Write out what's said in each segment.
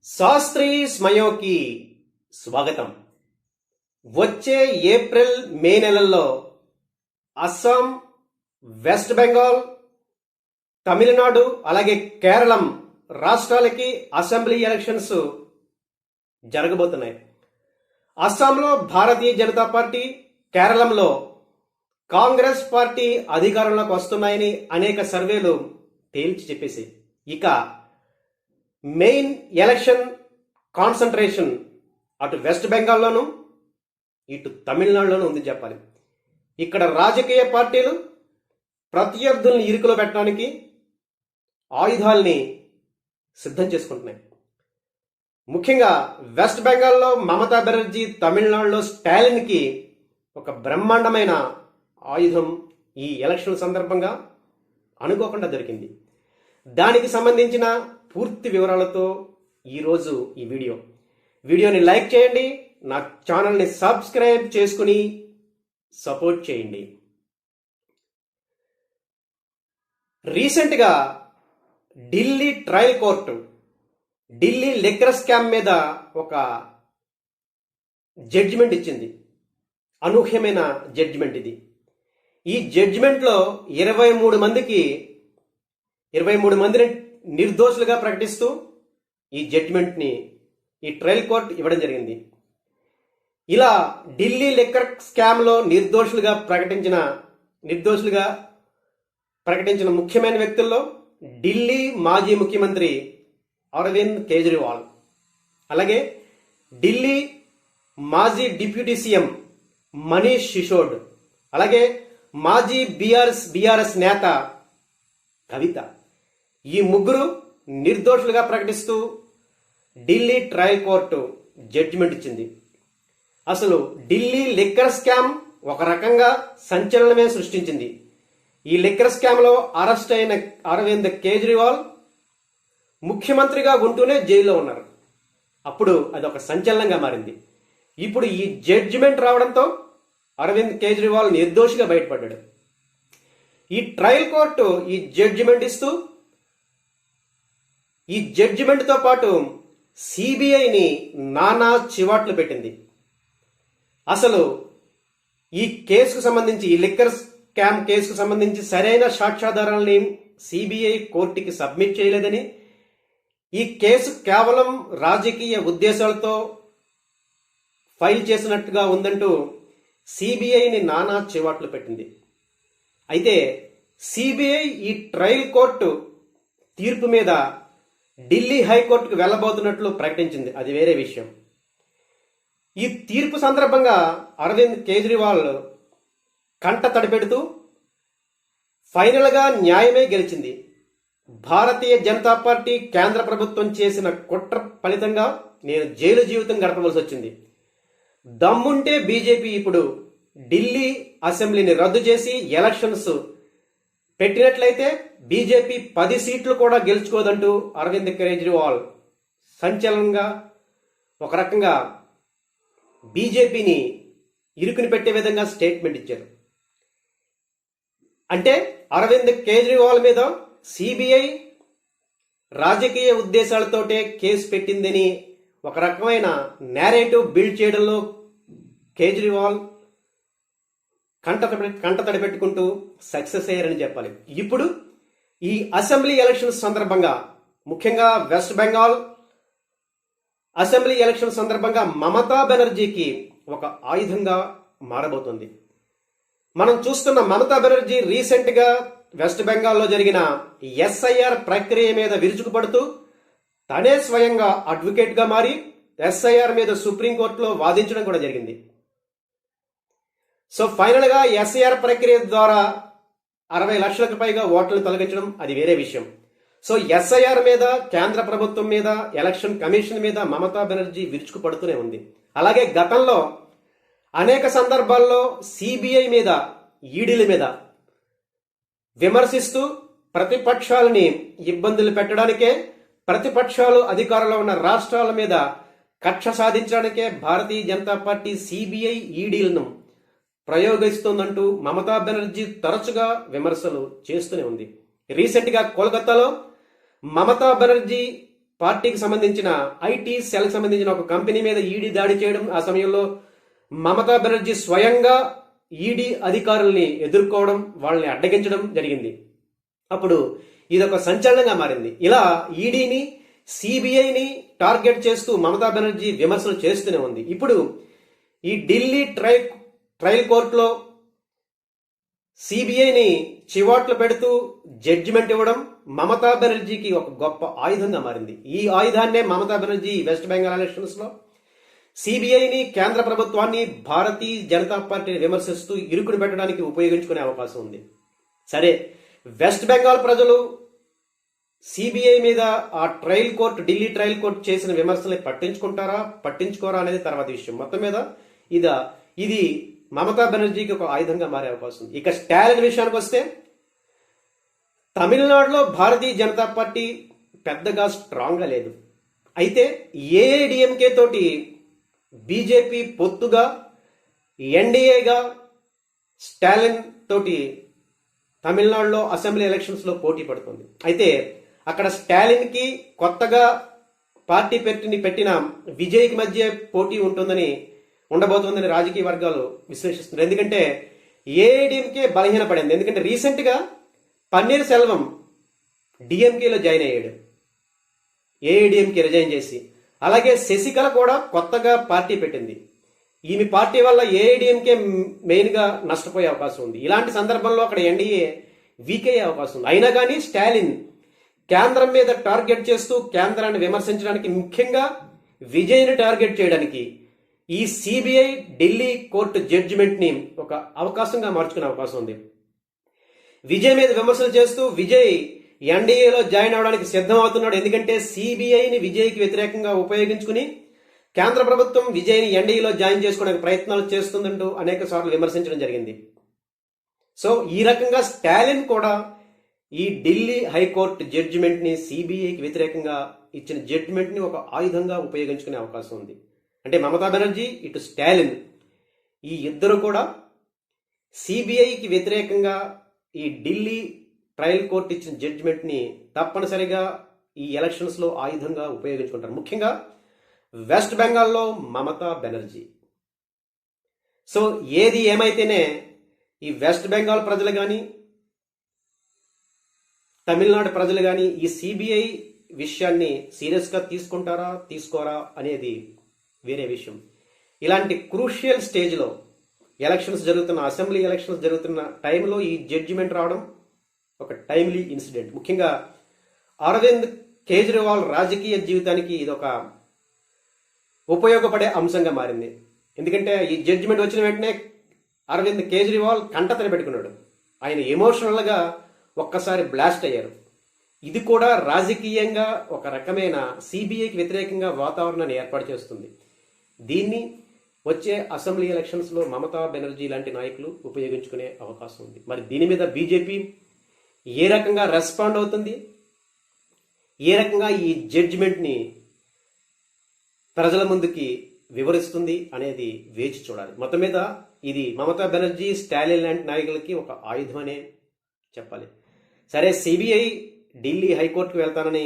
శాస్త్రి స్మయోకి స్వాగతం. వచ్చే April May నెలల్లో అస్సాం, వెస్ట్ బెంగాల్, తమిళనాడు అలాగే కేరళం రాష్ట్రాలకి అసెంబ్లీ ఎలక్షన్స్ జరగబోతున్నాయి. అస్సాంలో భారతీయ జనతా పార్టీ, కేరళంలో కాంగ్రెస్ పార్టీ అధికారంలోకి వస్తున్నాయని అనేక సర్వేలు తేల్చి చెప్పేసి, ఇక మెయిన్ ఎలక్షన్ కాన్సన్ట్రేషన్ అటు వెస్ట్ బెంగాల్లోనూ ఇటు తమిళనాడులోనూ ఉంది చెప్పాలి. ఇక్కడ రాజకీయ పార్టీలు ప్రత్యర్థుల్ని ఇరుకులో పెట్టడానికి ఆయుధాల్ని సిద్ధం చేసుకుంటున్నాయి. ముఖ్యంగా వెస్ట్ బెంగాల్లో మమతా బెనర్జీ, తమిళనాడులో స్టాలిన్కి ఒక బ్రహ్మాండమైన ఆయుధం ఈ ఎలక్షన్ సందర్భంగా అనుకోకుండా దొరికింది. దానికి సంబంధించిన పూర్తి వివరాలతో ఈరోజు ఈ వీడియోని లైక్ చేయండి, నా ఛానల్ని సబ్స్క్రైబ్ చేసుకుని సపోర్ట్ చేయండి. రీసెంట్గా Delhi trial court Delhi liquor scam మీద ఒక జడ్జిమెంట్ ఇచ్చింది. అనూహ్యమైన జడ్జిమెంట్ ఇది. ఈ జడ్జిమెంట్లో 23 మందిని నిర్దోషులుగా ప్రకటిస్తూ ఈ జడ్జిమెంట్ని ఈ ట్రయల్ కోర్టు ఇవ్వడం జరిగింది. ఇలా ఢిల్లీ లిక్కర్ స్కామ్లో నిర్దోషులుగా ప్రకటించిన ముఖ్యమైన వ్యక్తుల్లో ఢిల్లీ మాజీ ముఖ్యమంత్రి అరవింద్ కేజ్రీవాల్, అలాగే ఢిల్లీ మాజీ డిప్యూటీ సీఎం మనీష్ సిసోడ్, అలాగే మాజీ బీఆర్ఎస్ నేత కవిత, ఈ ముగ్గురు నిర్దోషులుగా ప్రకటిస్తూ ఢిల్లీ ట్రయల్ కోర్టు జడ్జిమెంట్ ఇచ్చింది. అసలు ఢిల్లీ లిక్కర్ స్కామ్ ఒక రకంగా సంచలనమే సృష్టించింది. ఈ లిక్కర్ స్కామ్లో అరెస్ట్ అయిన అరవింద్ కేజ్రీవాల్ ముఖ్యమంత్రిగా ఉంటూనే జైల్లో ఉన్నారు. అప్పుడు అది ఒక సంచలనంగా మారింది. ఇప్పుడు ఈ జడ్జిమెంట్ రావడంతో అరవింద్ కేజ్రీవాల్ నిర్దోషిగా బయటపడ్డాడు. ఈ ట్రయల్ కోర్టు ఈ జడ్జిమెంట్ ఇస్తూ ఈ జడ్జిమెంట్తో పాటు సిబిఐని నానా చివాట్లు పెట్టింది. అసలు ఈ కేసుకు సంబంధించి, ఈ లిక్కర్ స్కామ్ కేసుకు సంబంధించి సరైన సాక్ష్యాధారాలని సిబిఐ కోర్టుకి సబ్మిట్ చేయలేదని, ఈ కేసు కేవలం రాజకీయ ఉద్దేశాలతో ఫైల్ చేసినట్టుగా ఉందంటూ సిబిఐని నానా చివాట్లు పెట్టింది. అయితే సిబిఐ ఈ ట్రయల్ కోర్టు తీర్పు మీద ఢిల్లీ హైకోర్టుకు వెళ్లబోతున్నట్లు ప్రకటించింది. అది వేరే విషయం. ఈ తీర్పు సందర్భంగా అరవింద్ కేజ్రీవాల్ కంట తడిపెడుతూ ఫైనల్గా న్యాయమే గెలిచింది, భారతీయ జనతా పార్టీ కేంద్ర ప్రభుత్వం చేసిన కుట్ర ఫలితంగా నేను జైలు జీవితం గడపవలసి వచ్చింది. దమ్ముంటే బీజేపీ ఇప్పుడు ఢిల్లీ అసెంబ్లీని రద్దు చేసి ఎలక్షన్స్ పెట్టినట్లయితే బీజేపీ 10 సీట్లు కూడా గెలుచుకోదంటూ అరవింద్ కేజ్రీవాల్ సంచలనంగా ఒక రకంగా బీజేపీని ఇరుకుని పెట్టే విధంగా స్టేట్మెంట్ ఇచ్చారు. అంటే అరవింద్ కేజ్రీవాల్ మీద సిబిఐ రాజకీయ ఉద్దేశాలతోటే కేసు పెట్టిందని ఒక రకమైన నేరేటివ్ బిల్డ్ చేయడంలో కేజ్రీవాల్ కంట తడిపెట్టుకుంటూ సక్సెస్ అయ్యారని చెప్పాలి. ఇప్పుడు ఈ అసెంబ్లీ ఎలక్షన్స్ సందర్భంగా, ముఖ్యంగా వెస్ట్ బెంగాల్ అసెంబ్లీ ఎలక్షన్ సందర్భంగా మమతా బెనర్జీకి ఒక ఆయుధంగా మారబోతుంది. మనం చూస్తున్న మమతా బెనర్జీ రీసెంట్గా వెస్ట్ బెంగాల్లో జరిగిన ఎస్ఐఆర్ ప్రక్రియ మీద విరుచుకుపడుతూ తనే స్వయంగా అడ్వకేట్గా మారి ఎస్ఐఆర్ మీద సుప్రీంకోర్టులో వాదించడం కూడా జరిగింది. సో ఫైనల్గా ఎస్ఐఆర్ ప్రక్రియ ద్వారా 60 లక్షలకు పైగా ఓట్లను తొలగించడం అది వేరే విషయం. సో ఎస్ఐఆర్ మీద, కేంద్ర ప్రభుత్వం మీద, ఎలక్షన్ కమిషన్ మీద మమతా బెనర్జీ విరుచుకుపడుతూనే ఉంది. అలాగే గతంలో అనేక సందర్భాల్లో సిబిఐ మీద, ఈడీల మీద విమర్శిస్తూ ప్రతిపక్షాలని ఇబ్బందులు పెట్టడానికే, ప్రతిపక్షాలు అధికారంలో ఉన్న రాష్ట్రాల మీద కక్ష సాధించడానికే భారతీయ జనతా పార్టీ సిబిఐ, ఈడీలను ప్రయోగిస్తోందంటూ మమతా బెనర్జీ తరచుగా విమర్శలు చేస్తూనే ఉంది. రీసెంట్గా కోల్కతాలో మమతా బెనర్జీ పార్టీకి సంబంధించిన ఐటీ సెల్కి సంబంధించిన ఒక కంపెనీ మీద ఈడీ దాడి చేయడం, ఆ సమయంలో మమతా బెనర్జీ స్వయంగా ఈడీ అధికారుల్ని ఎదుర్కోవడం, వాళ్ళని అడ్డగించడం జరిగింది. అప్పుడు ఇదొక సంచలనంగా మారింది. ఇలా ఈడీని, సిబిఐని టార్గెట్ చేస్తూ మమతా బెనర్జీ విమర్శలు చేస్తూనే ఉంది. ఇప్పుడు ఈ ఢిల్లీ ట్రయల్ కోర్టులో సిబిఐని చివాట్లు పెడుతూ జడ్జిమెంట్ ఇవ్వడం మమతా బెనర్జీకి ఒక గొప్ప ఆయుధంగా మారింది. ఈ ఆయుధాన్నే మమతా బెనర్జీ వెస్ట్ బెంగాల్ ఎలక్షన్స్ లో సిబిఐని, కేంద్ర ప్రభుత్వాన్ని, భారతీయ జనతా పార్టీని విమర్శిస్తూ ఇరుకుని పెట్టడానికి ఉపయోగించుకునే అవకాశం ఉంది. సరే, వెస్ట్ బెంగాల్ ప్రజలు సిబిఐ మీద ఆ ఢిల్లీ ట్రయల్ కోర్టు చేసిన విమర్శల్ని పట్టించుకోరా అనేది తర్వాత విషయం. మొత్తం మీద ఇది మమతా బెనర్జీకి ఒక ఆయుధంగా మారే అవకాశం ఉంది. ఇక స్టాలిన్ విషయానికి వస్తే, తమిళనాడులో భారతీయ జనతా పార్టీ పెద్దగా స్ట్రాంగ్ గా లేదు. అయితే ఏఐడిఎంకే తోటి బీజేపీ పొత్తుగా ఎన్డీఏగా స్టాలిన్ తోటి తమిళనాడులో అసెంబ్లీ ఎలక్షన్స్ లో పోటీ పడుతుంది. అయితే అక్కడ స్టాలిన్ కి కొత్తగా పార్టీ పెట్టిన విజయ్కి మధ్య పోటీ ఉండబోతోందని రాజకీయ వర్గాలు విశ్లేషిస్తున్నారు. ఎందుకంటే ఏఐడిఎంకే బలహీనపడింది. ఎందుకంటే రీసెంట్ గా పన్నీర్ సెల్వం డిఎంకేలో జాయిన్ అయ్యాడు, ఏఐడిఎంకే రిజైన్ చేసి. అలాగే శశికళ కూడా కొత్తగా పార్టీ పెట్టింది. ఈమె పార్టీ వల్ల ఏఐడిఎంకే మెయిన్ గా నష్టపోయే అవకాశం ఉంది. ఇలాంటి సందర్భంలో అక్కడ ఎన్డీఏ వీక్ అయ్యే అవకాశం ఉంది. అయినా కానీ స్టాలిన్ కేంద్రం మీద టార్గెట్ చేస్తూ కేంద్రాన్ని విమర్శించడానికి, ముఖ్యంగా విజయ్ని టార్గెట్ చేయడానికి ఈ సిబిఐ ఢిల్లీ కోర్టు జడ్జిమెంట్ ని ఒక అవకాశంగా మార్చుకునే అవకాశం ఉంది. విజయ్ మీద విమర్శలు చేస్తూ విజయ్ ఎన్డీఏలో జాయిన్ అవడానికి సిద్ధం అవుతున్నాడు. ఎందుకంటే సిబిఐని విజయ్కి వ్యతిరేకంగా ఉపయోగించుకుని కేంద్ర ప్రభుత్వం విజయ్ని ఎన్డీఏలో జాయిన్ చేసుకోవడానికి ప్రయత్నాలు చేస్తుందంటూ అనేక సార్లు విమర్శించడం జరిగింది. సో ఈ రకంగా స్టాలిన్ కూడా ఈ ఢిల్లీ హైకోర్టు జడ్జిమెంట్ ని, సిబిఐకి వ్యతిరేకంగా ఇచ్చిన జడ్జిమెంట్ ని ఒక ఆయుధంగా ఉపయోగించుకునే అవకాశం ఉంది. అంటే మమతా బెనర్జీ, ఇటు స్టాలిన్, ఈ ఇద్దరు కూడా సిబిఐకి వ్యతిరేకంగా ఈ ఢిల్లీ ట్రయల్ కోర్టు ఇచ్చిన జడ్జిమెంట్ ని తప్పనిసరిగా ఈ ఎలక్షన్స్ లో ఆయుధంగా ఉపయోగించుకుంటారు. ముఖ్యంగా వెస్ట్ బెంగాల్లో మమతా బెనర్జీ. సో ఏది ఏమైతేనే ఈ వెస్ట్ బెంగాల్ ప్రజలు కానీ, తమిళనాడు ప్రజలు కానీ ఈ సిబిఐ విషయాన్ని సీరియస్ గా తీసుకోరా అనేది వేరే విషయం. ఇలాంటి క్రూషియల్ స్టేజ్లో అసెంబ్లీ ఎలక్షన్స్ జరుగుతున్న టైంలో ఈ జడ్జిమెంట్ రావడం ఒక టైమ్లీ ఇన్సిడెంట్. ముఖ్యంగా అరవింద్ కేజ్రీవాల్ రాజకీయ జీవితానికి ఇదొక ఉపయోగపడే అంశంగా మారింది. ఎందుకంటే ఈ జడ్జిమెంట్ వచ్చిన వెంటనే అరవింద్ కేజ్రీవాల్ కంటతడి పెట్టుకున్నాడు. ఆయన ఎమోషనల్ గా ఒక్కసారి బ్లాస్ట్ అయ్యారు. ఇది కూడా రాజకీయంగా ఒక రకమైన సిబిఐకి వ్యతిరేకంగా వాతావరణాన్ని ఏర్పాటు చేస్తుంది. దీన్ని వచ్చే అసెంబ్లీ ఎలక్షన్స్ లో మమతా బెనర్జీ లాంటి నాయకులు ఉపయోగించుకునే అవకాశం ఉంది. మరి దీని మీద బీజేపీ ఏ రకంగా రెస్పాండ్ అవుతుంది, ఏ రకంగా ఈ జడ్జిమెంట్ ని ప్రజల ముందుకి వివరిస్తుంది అనేది వేచి చూడాలి. మొత్తం మీద ఇది మమతా బెనర్జీ, స్టాలిన్ లాంటి నాయకులకి ఒక ఆయుధమనే చెప్పాలి. సరే, సిబిఐ ఢిల్లీ హైకోర్టుకు వెళ్తానని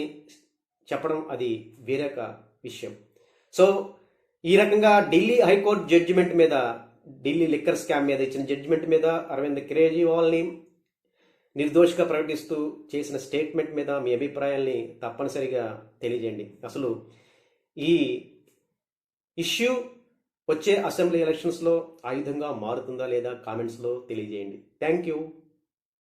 చెప్పడం అది వేరొక విషయం. సో ఈ రకంగా ఢిల్లీ హైకోర్టు జడ్జిమెంట్ మీద, ఢిల్లీ లిక్కర్ స్కామ్ మీద ఇచ్చిన జడ్జిమెంట్ మీద అరవింద్ కేజ్రీవాల్ని నిర్దోషిగా ప్రకటిస్తూ చేసిన స్టేట్మెంట్ మీద మీ అభిప్రాయాల్ని తప్పనిసరిగా తెలియజేయండి. అసలు ఈ ఇష్యూ వచ్చే అసెంబ్లీ ఎలక్షన్స్లో ఆయుధంగా మారుతుందా లేదా కామెంట్స్లో తెలియజేయండి. Thank you.